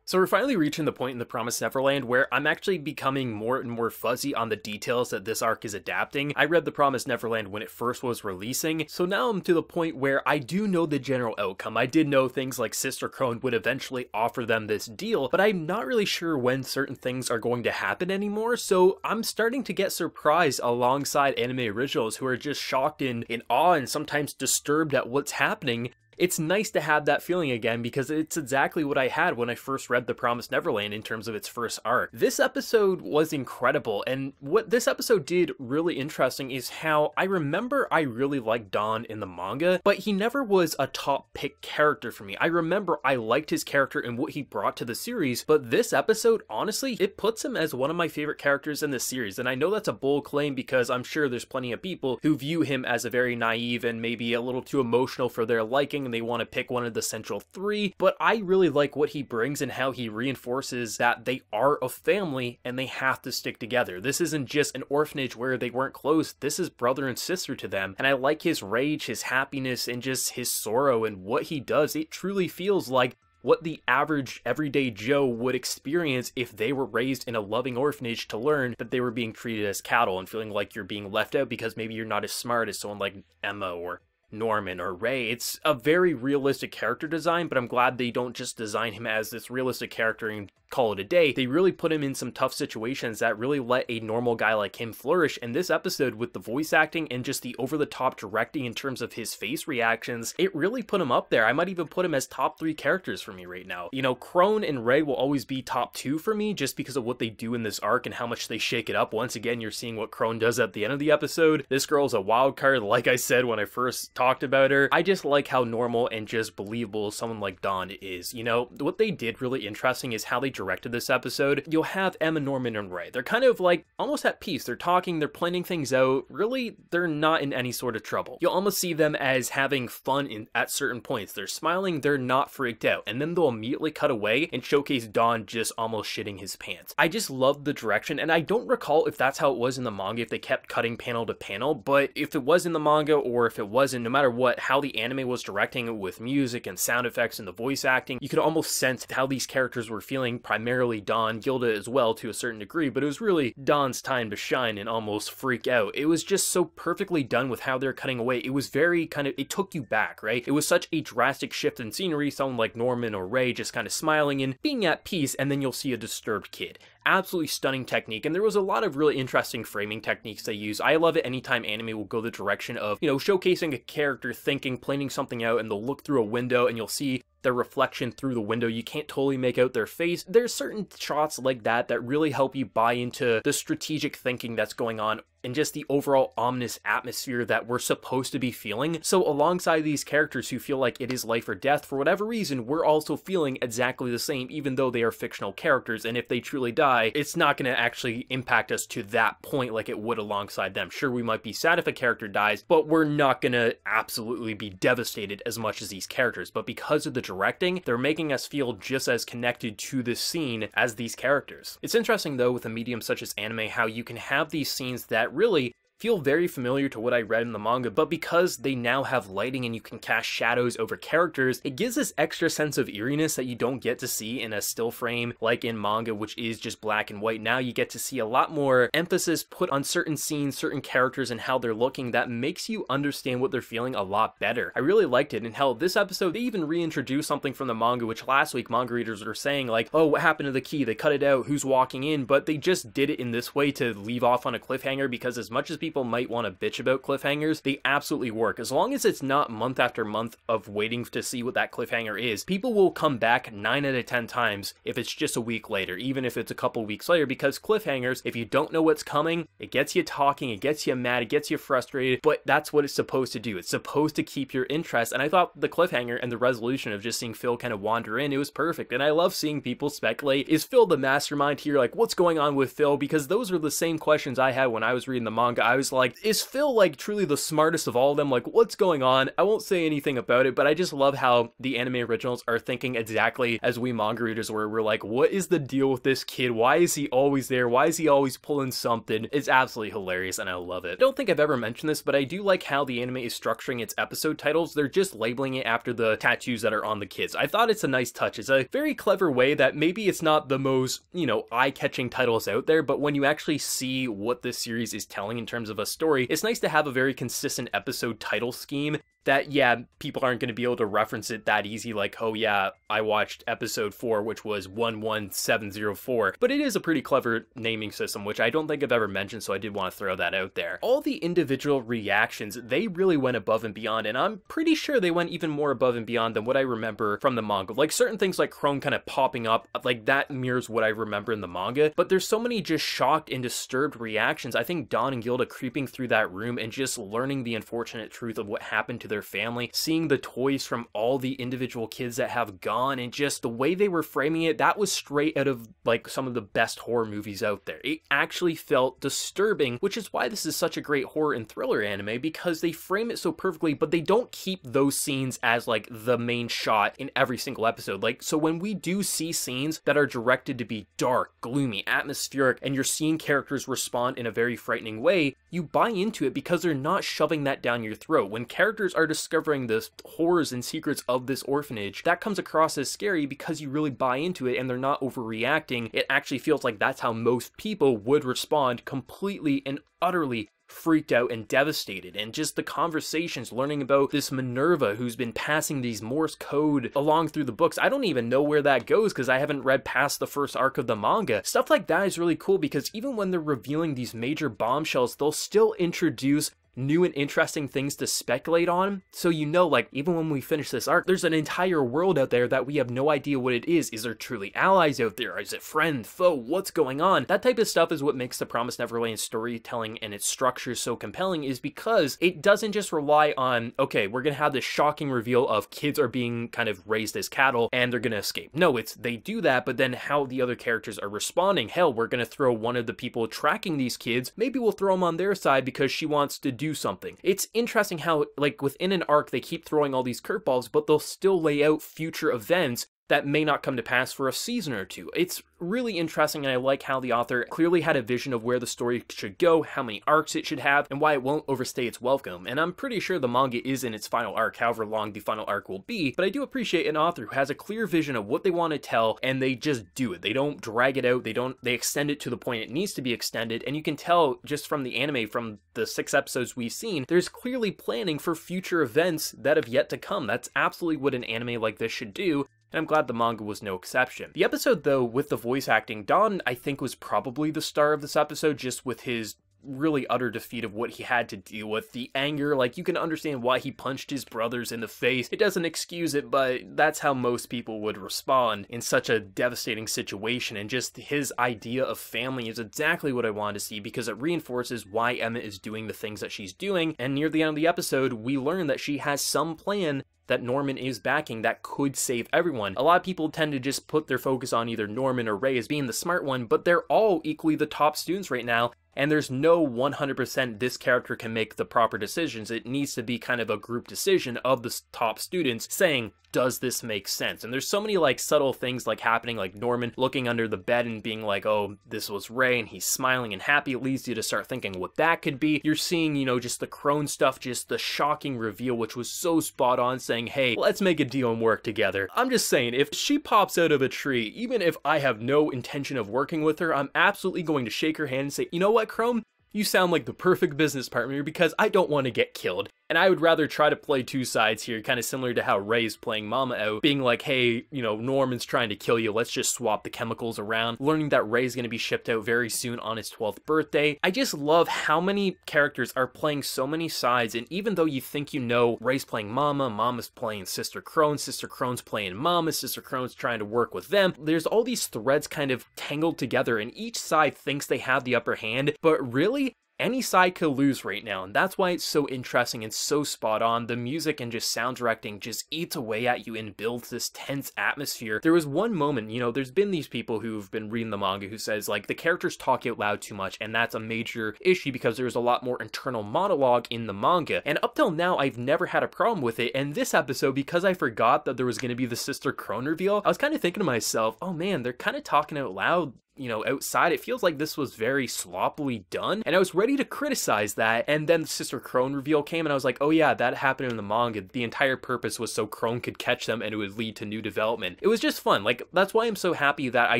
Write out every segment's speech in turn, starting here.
So we're finally reaching the point in The Promised Neverland where I'm actually becoming more and more fuzzy on the details that this arc is adapting. I read The Promised Neverland when it first was releasing, so now I'm to the point where I do know the general outcome. I did know things like Sister Crone would eventually offer them this deal, but I'm not really sure when certain things are going to happen anymore, so I'm starting to get surprised alongside anime originals who are just shocked and in awe and sometimes disturbed at what's happening. It's nice to have that feeling again because it's exactly what I had when I first read The Promised Neverland in terms of its first arc. This episode was incredible, and what this episode did really interesting is how I remember I really liked Don in the manga, but he never was a top pick character for me. I remember I liked his character and what he brought to the series, but this episode, honestly, it puts him as one of my favorite characters in the series, and I know that's a bold claim because I'm sure there's plenty of people who view him as a very naive and maybe a little too emotional for their liking, and they want to pick one of the central three, but I really like what he brings and how he reinforces that they are a family and they have to stick together. This isn't just an orphanage where they weren't close, this is brother and sister to them, and I like his rage, his happiness, and just his sorrow and what he does. It truly feels like what the average everyday Joe would experience if they were raised in a loving orphanage to learn that they were being treated as cattle and feeling like you're being left out because maybe you're not as smart as someone like Emma or Norman or Ray. It's a very realistic character design, but I'm glad they don't just design him as this realistic character and call it a day. They really put him in some tough situations that really let a normal guy like him flourish, and this episode with the voice acting and just the over-the-top directing in terms of his face reactions, it really put him up there. I might even put him as top 3 characters for me right now. You know, Crone and Ray will always be top 2 for me just because of what they do in this arc and how much they shake it up. Once again, you're seeing what Crone does at the end of the episode. This girl's a wild card, like I said when I first talked about her. I just like how normal and just believable someone like Dawn is. You know, what they did really interesting is how they directed this episode. You'll have Emma, Norman, and Ray. They're kind of like almost at peace. They're talking, they're planning things out. Really, they're not in any sort of trouble. You'll almost see them as having fun at certain points. They're smiling, they're not freaked out. And then they'll immediately cut away and showcase Dawn just almost shitting his pants. I just love the direction, and I don't recall if that's how it was in the manga, if they kept cutting panel to panel, but if it was in the manga or if it wasn't, no matter what, how the anime was directing it with music and sound effects and the voice acting, you could almost sense how these characters were feeling, primarily Dawn, Gilda as well to a certain degree, but it was really Dawn's time to shine and almost freak out. It was just so perfectly done with how they're cutting away. It was very kind of, it took you back, right? It was such a drastic shift in scenery, someone like Norman or Ray just kind of smiling and being at peace, and then you'll see a disturbed kid. Absolutely stunning technique, and there was a lot of really interesting framing techniques they use. I love it anytime anime will go the direction of, you know, showcasing a character thinking, planning something out, and they'll look through a window and you'll see their reflection through the window. You can't totally make out their face. There's certain shots like that that really help you buy into the strategic thinking that's going on and just the overall ominous atmosphere that we're supposed to be feeling. So alongside these characters who feel like it is life or death, for whatever reason, we're also feeling exactly the same, even though they are fictional characters, and if they truly die, it's not going to actually impact us to that point like it would alongside them. Sure, we might be sad if a character dies, but we're not going to absolutely be devastated as much as these characters. But because of the directing, they're making us feel just as connected to this scene as these characters. It's interesting though with a medium such as anime how you can have these scenes that really feel very familiar to what I read in the manga, but because they now have lighting and you can cast shadows over characters, it gives this extra sense of eeriness that you don't get to see in a still frame like in manga, which is just black and white. Now you get to see a lot more emphasis put on certain scenes, certain characters, and how they're looking that makes you understand what they're feeling a lot better. I really liked it, and hell, this episode, they even reintroduced something from the manga, which last week manga readers were saying like, oh, what happened to the key? They cut it out, who's walking in? But they just did it in this way to leave off on a cliffhanger, because as much as people might want to bitch about cliffhangers, they absolutely work. As long as it's not month after month of waiting to see what that cliffhanger is, people will come back 9 out of 10 times if it's just a week later, even if it's a couple weeks later, because cliffhangers, if you don't know what's coming, it gets you talking, it gets you mad, it gets you frustrated, but that's what it's supposed to do. It's supposed to keep your interest, and I thought the cliffhanger and the resolution of just seeing Phil kind of wander in, it was perfect. And I love seeing people speculate, is Phil the mastermind here? Like, what's going on with Phil? Because those are the same questions I had when I was reading the manga. I I was like, is Phil like truly the smartest of all of them? Like, what's going on? I won't say anything about it, but I just love how the anime originals are thinking exactly as we manga readers were. We're like, what is the deal with this kid? Why is he always there? Why is he always pulling something? It's absolutely hilarious and I love it. I don't think I've ever mentioned this, but I do like how the anime is structuring its episode titles. They're just labeling it after the tattoos that are on the kids. I thought it's a nice touch. It's a very clever way that maybe it's not the most, you know, eye-catching titles out there, but when you actually see what this series is telling in terms of a story, it's nice to have a very consistent episode title scheme that, yeah, people aren't going to be able to reference it that easy, like, oh yeah, I watched episode 4, which was 11704, but it is a pretty clever naming system, which I don't think I've ever mentioned, so I did want to throw that out there. All the individual reactions, they really went above and beyond, and I'm pretty sure they went even more above and beyond than what I remember from the manga. Like, certain things like Crone kind of popping up, like, that mirrors what I remember in the manga, but there's so many just shocked and disturbed reactions. I think Dawn and Gilda creeping through that room and just learning the unfortunate truth of what happened to their family, seeing the toys from all the individual kids that have gone, and just the way they were framing it, that was straight out of like some of the best horror movies out there. It actually felt disturbing, which is why this is such a great horror and thriller anime, because they frame it so perfectly, but they don't keep those scenes as like the main shot in every single episode. Like, so when we do see scenes that are directed to be dark, gloomy, atmospheric, and you're seeing characters respond in a very frightening way, you buy into it because they're not shoving that down your throat. When characters are discovering the horrors and secrets of this orphanage, that comes across as scary because you really buy into it and they're not overreacting. It actually feels like that's how most people would respond, completely and utterly freaked out and devastated. And just the conversations, learning about this Minerva who's been passing these Morse code along through the books. I don't even know where that goes because I haven't read past the first arc of the manga. Stuff like that is really cool because even when they're revealing these major bombshells, they'll still introduce new and interesting things to speculate on. So you know, like, even when we finish this arc, there's an entire world out there that we have no idea what it is. Is there truly allies out there? Is it friend, foe? What's going on? That type of stuff is what makes the Promised Neverland storytelling and its structure so compelling, is because it doesn't just rely on, okay, we're gonna have this shocking reveal of kids are being kind of raised as cattle and they're gonna escape. No, it's they do that, but then how the other characters are responding. Hell, we're gonna throw one of the people tracking these kids, maybe we'll throw them on their side because she wants to do something. It's interesting how, like, within an arc, they keep throwing all these curveballs, but they'll still lay out future events that may not come to pass for a season or two. It's really interesting, and I like how the author clearly had a vision of where the story should go, how many arcs it should have, and why it won't overstay its welcome. And I'm pretty sure the manga is in its final arc, however long the final arc will be, but I do appreciate an author who has a clear vision of what they want to tell, and they just do it. They don't drag it out, they extend it to the point it needs to be extended, and you can tell just from the anime, from the 6 episodes we've seen, there's clearly planning for future events that have yet to come. That's absolutely what an anime like this should do, and I'm glad the manga was no exception. The episode, though, with the voice acting, Don, I think, was probably the star of this episode, just with his really utter defeat of what he had to deal with. The anger, like, you can understand why he punched his brothers in the face. It doesn't excuse it, but that's how most people would respond in such a devastating situation, and just his idea of family is exactly what I wanted to see, because it reinforces why Emma is doing the things that she's doing, and near the end of the episode, we learn that she has some plan that Norman is backing that could save everyone. A lot of people tend to just put their focus on either Norman or Ray as being the smart one, but they're all equally the top students right now, and there's no 100% this character can make the proper decisions. It needs to be kind of a group decision of the top students saying, does this make sense? And there's so many like subtle things like happening, like Norman looking under the bed and being like, oh, this was Ray, and he's smiling and happy. It leads you to start thinking what that could be. You're seeing, you know, just the Crone stuff, just the shocking reveal, which was so spot on, saying, hey, let's make a deal and work together. I'm just saying, if she pops out of a tree, even if I have no intention of working with her, I'm absolutely going to shake her hand and say, you know what, Crone? You sound like the perfect business partner because I don't want to get killed. And I would rather try to play two sides here, kind of similar to how Ray's playing Mama out, being like, hey, you know, Norman's trying to kill you, let's just swap the chemicals around, learning that Ray's going to be shipped out very soon on his 12th birthday. I just love how many characters are playing so many sides, and even though you think you know Ray's playing Mama, Mama's playing Sister Crone's playing Mama, Sister Crone's trying to work with them, there's all these threads kind of tangled together, and each side thinks they have the upper hand, but really, any side could lose right now, and that's why it's so interesting and so spot on. The music and just sound directing just eats away at you and builds this tense atmosphere. There was one moment, you know, there's been these people who've been reading the manga who says, like, the characters talk out loud too much, and that's a major issue because there's a lot more internal monologue in the manga, and up till now, I've never had a problem with it. And this episode, because I forgot that there was going to be the Sister Crone reveal, I was kind of thinking to myself, oh man, they're kind of talking out loud, you know, outside. It feels like this was very sloppily done, and I was ready to criticize that. And then the Sister Crone reveal came, and I was like, oh yeah, that happened in the manga. The entire purpose was so Crone could catch them and it would lead to new development. It was just fun. Like, that's why I'm so happy that I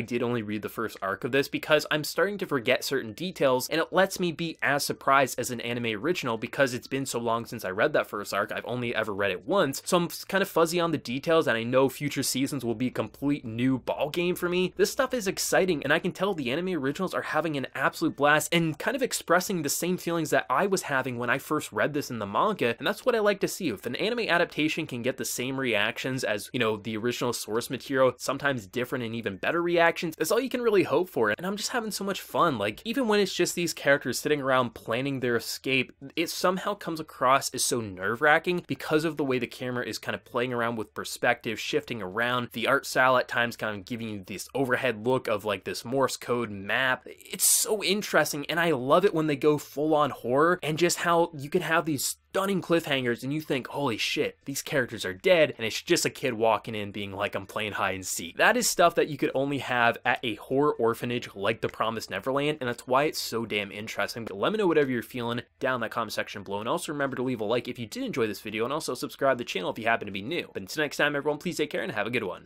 did only read the first arc of this, because I'm starting to forget certain details, and it lets me be as surprised as an anime original because it's been so long since I read that first arc. I've only ever read it once, so I'm kind of fuzzy on the details, and I know future seasons will be a complete new ball game for me. This stuff is exciting, and I can tell the anime originals are having an absolute blast and kind of expressing the same feelings that I was having when I first read this in the manga, and that's what I like to see. If an anime adaptation can get the same reactions as, you know, the original source material, sometimes different and even better reactions, that's all you can really hope for. And I'm just having so much fun. Like, even when it's just these characters sitting around planning their escape, it somehow comes across as so nerve-wracking because of the way the camera is kind of playing around with perspective, shifting around, the art style at times kind of giving you this overhead look of like this Morse code map. It's so interesting, and I love it when they go full-on horror, and just how you can have these stunning cliffhangers and you think, holy shit, these characters are dead, and it's just a kid walking in being like, I'm playing hide and seek. That is stuff that you could only have at a horror orphanage like The Promised Neverland, and that's why it's so damn interesting. But let me know whatever you're feeling down in that comment section below, and also remember to leave a like if you did enjoy this video, and also subscribe to the channel if you happen to be new. But until next time, everyone, please take care and have a good one.